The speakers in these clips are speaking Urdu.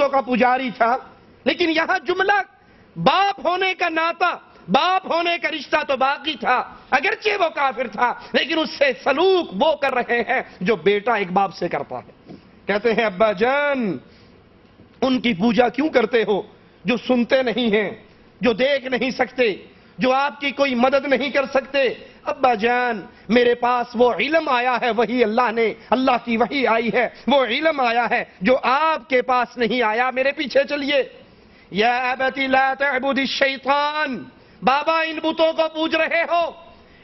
بتوں کا پجاری تھا، لیکن یہاں جملہ باپ ہونے کا ناتا، باپ ہونے کا رشتہ تو باقی تھا، اگرچہ وہ کافر تھا لیکن اس سے سلوک وہ کر رہے ہیں جو بیٹا ایک باپ سے کرتا ہے۔ کہتے ہیں ابا جان ان کی پوجا کیوں کرتے ہو جو سنتے نہیں ہیں، جو دیکھ نہیں سکتے، جو آپ کی کوئی مدد نہیں کر سکتے؟ ابا جان میرے پاس وہ علم آیا ہے، وہی اللہ کی وحی آئی ہے، وہ علم آیا ہے جو آپ کے پاس نہیں آیا، میرے پیچھے چلیے۔ یا ابت لا تعبد الشیطان، بابا ان بتوں کو پوج رہے ہو،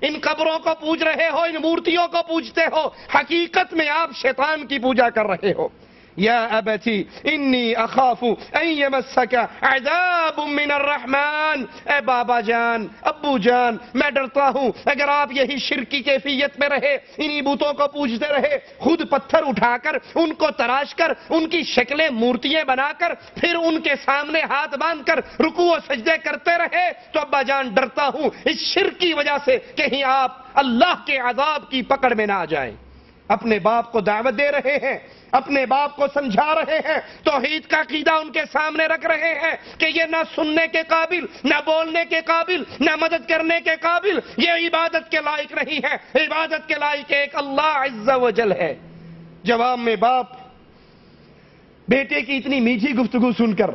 ان قبروں کو پوج رہے ہو، ان مورتیوں کو پوجتے ہو، حقیقت میں آپ شیطان کی پوجا کر رہے ہو۔ یا ابتی انی اخاف ان یمسک عذاب من الرحمن، اے بابا جان، ابو جان، میں ڈرتا ہوں اگر آپ یہی شرک کی کیفیت میں رہے، انہی بتوں کو پوجتے رہے، خود پتھر اٹھا کر ان کو تراش کر ان کی شکلیں مورتیاں بنا کر پھر ان کے سامنے ہاتھ باندھ کر رکوع و سجدے کرتے رہے، تو ابا جان ڈرتا ہوں اس شرک کی وجہ سے کہیں آپ اللہ کے عذاب کی پکڑ میں نہ آ جائیں۔ اپنے باپ کو دعوت دے رہے ہیں، اپنے باپ کو سمجھا رہے ہیں، توحید کا عقیدہ ان کے سامنے رکھ رہے ہیں کہ یہ نہ سننے کے قابل، نہ بولنے کے قابل، نہ مدد کرنے کے قابل، یہ عبادت کے لائق نہیں ہے، عبادت کے لائق ایک اللہ عز و جل ہے۔ جواب میں باپ بیٹے کی اتنی میٹھی گفتگو سن کر،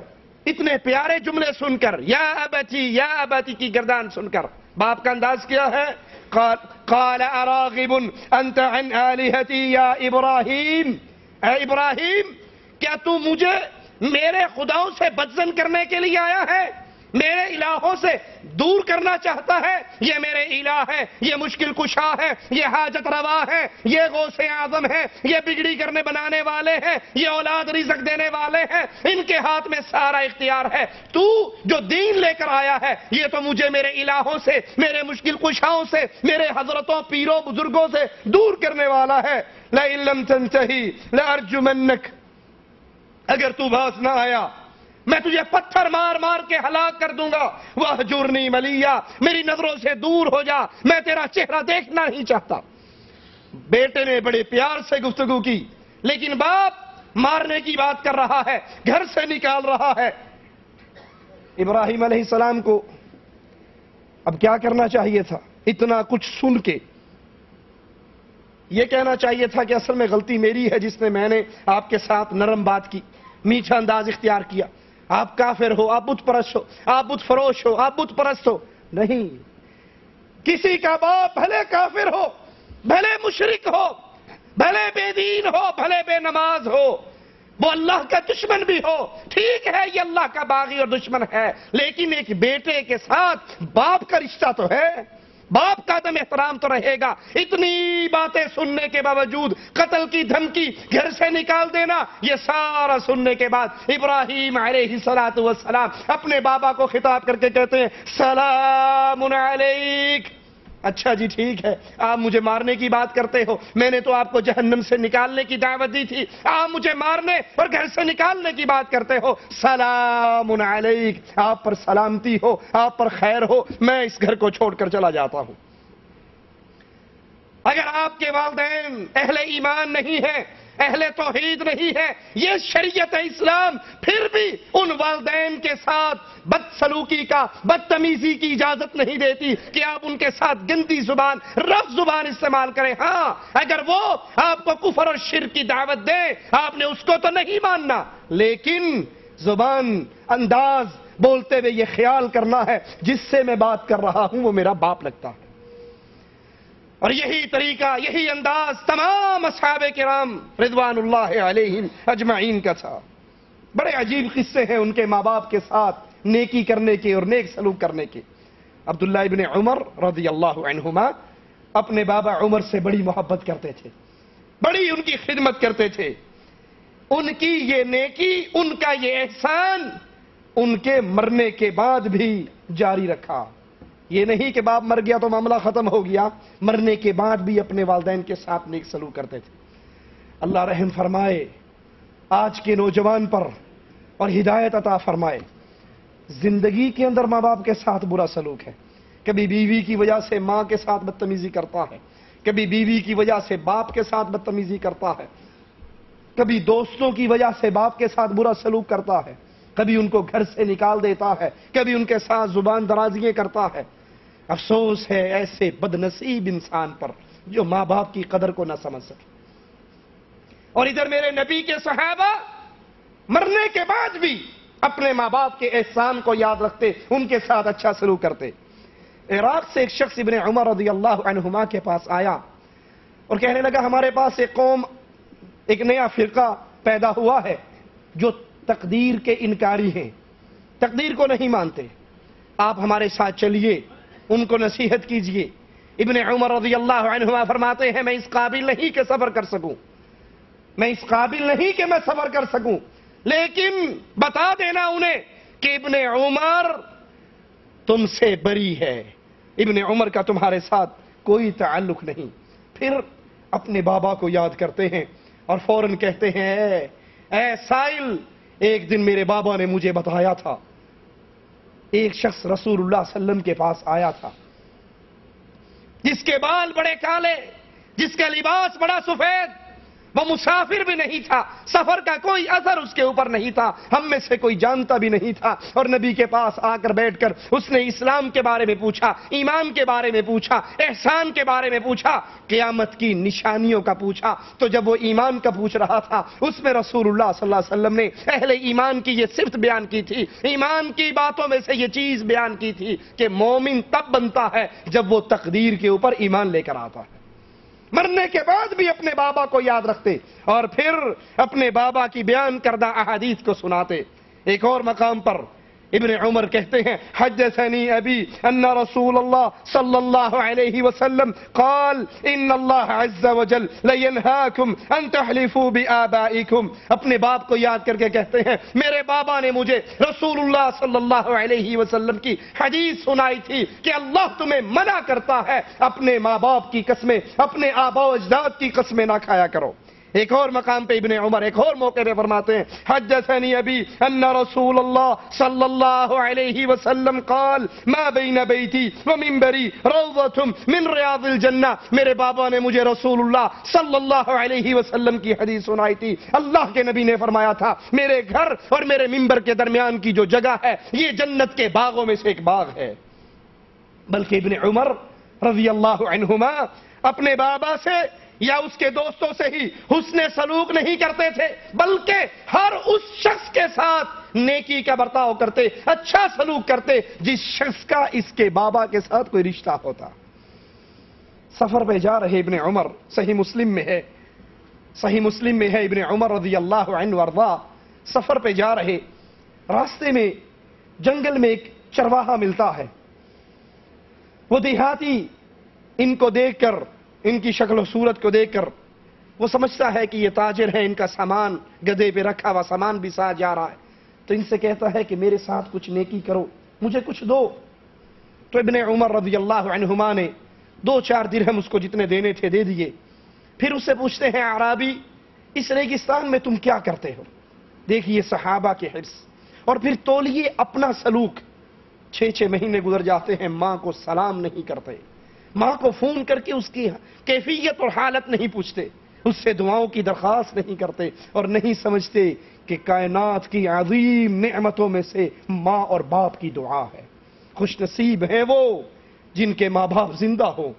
اتنے پیارے جملے سن کر، یا ابتی کی گردان سن کر باپ کا انداز کیا ہے؟ قال اراغب انت عن آلہتی یا ابراہیم، اے ابراہیم کیا تو مجھے میرے خداؤں سے بدزن کرنے کے لیے آیا ہے، میرے الہوں سے دور کرنا چاہتا ہے؟ یہ میرے الہ ہے، یہ مشکل کشا ہے، یہ حاجت روا ہے، یہ غوث اعظم ہے، یہ بگڑی کرنے بنانے والے ہیں، یہ اولاد رزق دینے والے ہیں، ان کے ہاتھ میں سارا اختیار ہے، تو جو دین لے کر آیا ہے یہ تو مجھے میرے الہوں سے، میرے مشکل کشاؤں سے، میرے حضرتوں پیروں بزرگوں سے دور کرنے والا ہے۔ لئن لم تنتہی لأرجمنک، اگر تو باز نہ آیا میں تجھے پتھر مار مار کے ہلاک کر دوں گا۔ وَاہْجُرْنِی مَلِیًّا، میری نظروں سے دور ہو جا، میں تیرا چہرہ دیکھنا نہیں چاہتا۔ بیٹے نے بڑے پیار سے گفتگو کی، لیکن باپ مارنے کی بات کر رہا ہے، گھر سے نکال رہا ہے۔ ابراہیم علیہ السلام کو اب کیا کرنا چاہیے تھا؟ اتنا کچھ سن کے یہ کہنا چاہیے تھا کہ اصل میں غلطی میری ہے جس نے میں نے آپ کے ساتھ نرم بات کی، میٹھا انداز اختیار کیا، آپ کافر ہو، آپ بت پرست ہو، آپ بت فروش ہو، آپ بت پرست ہو۔ نہیں، کسی کا باپ بھلے کافر ہو، بھلے مشرک ہو، بھلے بے دین ہو، بھلے بے نماز ہو، وہ اللہ کا دشمن بھی ہو، ٹھیک ہے یہ اللہ کا باغی اور دشمن ہے، لیکن ایک بیٹے کے ساتھ باپ کا رشتہ تو ہے، باپ کا عدم احترام تو رہے گا۔ اتنی باتیں سننے کے باوجود قتل کی دھمکی، گھر سے نکال دینا، یہ سارا سننے کے بعد ابراہیم علیہ السلام اپنے بابا کو خطاب کر کے کہتے ہیں سلام علیک۔ اچھا جی ٹھیک ہے، آپ مجھے مارنے کی بات کرتے ہو، میں نے تو آپ کو جہنم سے نکالنے کی دعوت دی تھی، آپ مجھے مارنے اور گھر سے نکالنے کی بات کرتے ہو۔ سلام علیک، آپ پر سلامتی ہو، آپ پر خیر ہو، میں اس گھر کو چھوڑ کر چلا جاتا ہوں۔ اگر آپ کے والدین اہل ایمان نہیں ہیں، اہل توحید نہیں ہے، یہ شریعت اسلام پھر بھی ان والدین کے ساتھ بدسلوکی کا، بدتمیزی کی اجازت نہیں دیتی کہ آپ ان کے ساتھ گندی زبان، رف زبان استعمال کریں۔ ہاں اگر وہ آپ کو کفر اور شرک کی دعوت دے، آپ نے اس کو تو نہیں ماننا، لیکن زبان، انداز بولتے ہوئے یہ خیال کرنا ہے جس سے میں بات کر رہا ہوں وہ میرا باپ لگتا ہے۔ اور یہی طریقہ، یہی انداز تمام اصحاب کرام رضوان اللہ علیہم اجمعین کا تھا۔ بڑے عجیب قصے ہیں ان کے ماں باپ کے ساتھ نیکی کرنے کے اور نیک سلوک کرنے کے۔ عبداللہ ابن عمر رضی اللہ عنہما اپنے بابا عمر سے بڑی محبت کرتے تھے، بڑی ان کی خدمت کرتے تھے۔ ان کی یہ نیکی، ان کا یہ احسان ان کے مرنے کے بعد بھی جاری رکھا۔ یہ نہیں کہ باپ مر گیا تو معاملہ ختم ہو گیا، مرنے کے بعد بھی اپنے والدین کے ساتھ نیک سلوک کرتے تھے۔ اللہ رحم فرمائے آج کے نوجوان پر اور ہدایت عطا فرمائے۔ زندگی کے اندر ماں باپ کے ساتھ برا سلوک ہے، کبھی بیوی کی وجہ سے ماں کے ساتھ بدتمیزی کرتا ہے، کبھی بیوی کی وجہ سے باپ کے ساتھ بدتمیزی کرتا ہے، کبھی دوستوں کی وجہ سے باپ کے ساتھ برا سلوک کرتا ہے، کبھی ان کو گھر سے نکال دیتا ہے، کبھی ان کے ساتھ زبان درازیاں کرتا ہے۔ افسوس ہے ایسے بد نصیب انسان پر جو ماں باپ کی قدر کو نہ سمجھ سکے۔ اور ادھر میرے نبی کے صحابہ مرنے کے بعد بھی اپنے ماں باپ کے احسان کو یاد رکھتے، ان کے ساتھ اچھا سلوک کرتے۔ عراق سے ایک شخص ابن عمر رضی اللہ عنہما کے پاس آیا اور کہنے لگا ہمارے پاس ایک نیا فرقہ پیدا ہوا ہے جو تقدیر کے انکاری ہیں، تقدیر کو نہیں مانتے، آپ ہمارے ساتھ چلیے، ان کو نصیحت کیجئے۔ ابن عمر رضی اللہ عنہما فرماتے ہیں میں اس قابل نہیں کہ صبر کر سکوں، میں اس قابل نہیں کہ میں صبر کر سکوں، لیکن بتا دینا انہیں کہ ابن عمر تم سے بری ہے، ابن عمر کا تمہارے ساتھ کوئی تعلق نہیں۔ پھر اپنے بابا کو یاد کرتے ہیں اور فوراً کہتے ہیں اے سائل، ایک دن میرے بابا نے مجھے بتایا تھا ایک شخص رسول اللہ صلی اللہ علیہ وسلم کے پاس آیا تھا جس کے بال بڑے کالے، جس کا لباس بڑا سفید، وہ مسافر بھی نہیں تھا، سفر کا کوئی اثر اس کے اوپر نہیں تھا، ہم میں سے کوئی جانتا بھی نہیں تھا، اور نبی کے پاس آ کر بیٹھ کر اس نے اسلام کے بارے میں پوچھا، ایمان کے بارے میں پوچھا، احسان کے بارے میں پوچھا، قیامت کی نشانیوں کا پوچھا۔ تو جب وہ ایمان کا پوچھ رہا تھا اس میں رسول اللہ صلی اللہ علیہ وسلم نے اہل ایمان کی یہ صفت بیان کی تھی، ایمان کی باتوں میں سے یہ چیز بیان کی تھی کہ مومن تب بنتا ہے جب وہ تقدیر کے اوپر ایمان لے کر آتا ہے، مرنے کے بعد بھی اپنے بابا کو یاد رکھتے اور پھر اپنے بابا کی بیان کردہ احادیث کو سناتے۔ ایک اور مقام پر ابن عمر کہتے ہیں حدثنی ابی ان رسول اللہ صلی اللہ علیہ وسلم قال ان اللہ عز وجل لینہاکم ان تحلفوا بآبائکم، اپنے باپ کو یاد کر کے کہتے ہیں میرے بابا نے مجھے رسول اللہ صلی اللہ علیہ وسلم کی حدیث سنائی تھی کہ اللہ تمہیں منع کرتا ہے اپنے ماں باپ کی قسمیں، اپنے آبا و اجداد کی قسمیں نہ کھایا کرو۔ ایک اور مقام پہ ابن عمر ایک اور موقع پہ فرماتے ہیں حدثنی ابی ان رسول اللہ صلی اللہ علیہ وسلم قال ما بین بیتی ومنبری روضۃ من ریاض الجنہ، میرے بابا نے مجھے رسول اللہ صلی اللہ علیہ وسلم کی حدیث سنائی تھی، اللہ کے نبی نے فرمایا تھا میرے گھر اور میرے منبر کے درمیان کی جو جگہ ہے یہ جنت کے باغوں میں سے ایک باغ ہے۔ بلکہ ابن عمر رضی اللہ عنہما اپنے بابا سے یا اس کے دوستوں سے ہی حسن سلوک نہیں کرتے تھے، بلکہ ہر اس شخص کے ساتھ نیکی کا برتاؤ کرتے، اچھا سلوک کرتے جس شخص کا اس کے بابا کے ساتھ کوئی رشتہ ہوتا۔ سفر پہ جا رہے ابن عمر، صحیح مسلم میں ہے ابن عمر رضی اللہ عنہ وارضا سفر پہ جا رہے، راستے میں جنگل میں ایک چرواہا ملتا ہے، وہ دیہاتی ان کو دیکھ کر، ان کی شکل و صورت کو دیکھ کر وہ سمجھتا ہے کہ یہ تاجر ہے، ان کا سامان گدھے پہ رکھا ہوا سامان بھی ساتھ جا رہا ہے، تو ان سے کہتا ہے کہ میرے ساتھ کچھ نیکی کرو، مجھے کچھ دو۔ تو ابن عمر رضی اللہ عنہما نے 2-4 درہم اس کو جتنے دینے تھے دے دیے۔ پھر اس سے پوچھتے ہیں اعرابی اس ریگستان میں تم کیا کرتے ہو؟ دیکھیے صحابہ کے حرص، اور پھر تولیے اپنا سلوک، 6 مہینے گزر جاتے ہیں ماں کو سلام نہیں کرتے، ماں کو فون کر کے اس کی کیفیت اور حالت نہیں پوچھتے، اس سے دعاؤں کی درخواست نہیں کرتے، اور نہیں سمجھتے کہ کائنات کی عظیم نعمتوں میں سے ماں اور باپ کی دعا ہے۔ خوش نصیب ہیں وہ جن کے ماں باپ زندہ ہوں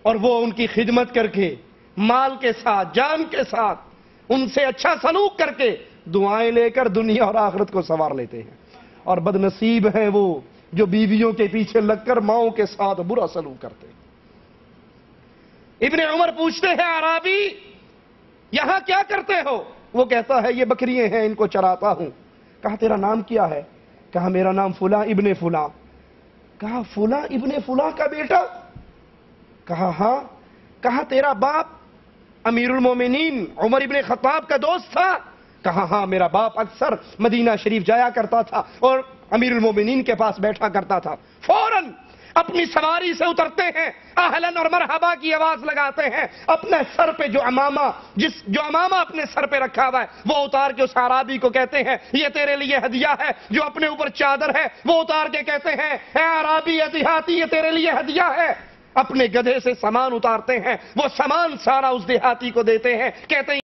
اور وہ ان کی خدمت کر کے، مال کے ساتھ، جان کے ساتھ ان سے اچھا سلوک کر کے دعائیں لے کر دنیا اور آخرت کو سنوار لیتے ہیں، اور بد نصیب ہیں وہ جو بیویوں کے پیچھے لگ کر ماؤں کے ساتھ برا سلوک کرتے۔ ابن عمر پوچھتے ہیں اعرابی یہاں کیا کرتے ہو؟ وہ کہتا ہے یہ بکریاں ہیں، ان کو چراتا ہوں۔ کہا تیرا نام کیا ہے؟ کہا میرا نام فلاں ابن فلاں۔ کہا فلاں ابن فلاں کا بیٹا؟ کہا ہاں۔ کہا تیرا باپ امیر المومنین عمر ابن خطاب کا دوست تھا؟ کہا ہاں، میرا باپ اکثر مدینہ شریف جایا کرتا تھا اور امیر المومنین کے پاس بیٹھا کرتا تھا۔ فوراً اپنی سواری سے اترتے ہیں، اہلاً اور مرحبا کی آواز لگاتے ہیں، اپنے سر پہ جو امامہ اپنے سر پہ رکھا ہوا ہے وہ اتار کے اس اعرابی کو کہتے ہیں یہ تیرے لیے ہدیہ ہے، جو اپنے اوپر چادر ہے وہ اتار کے کہتے ہیں اے اعرابی اے دیہاتی یہ تیرے لیے ہدیہ ہے۔ اپنے گدھے سے سامان اتارتے ہیں، وہ سامان سارا اس دیہاتی کو دیتے ہیں، کہتے ہیں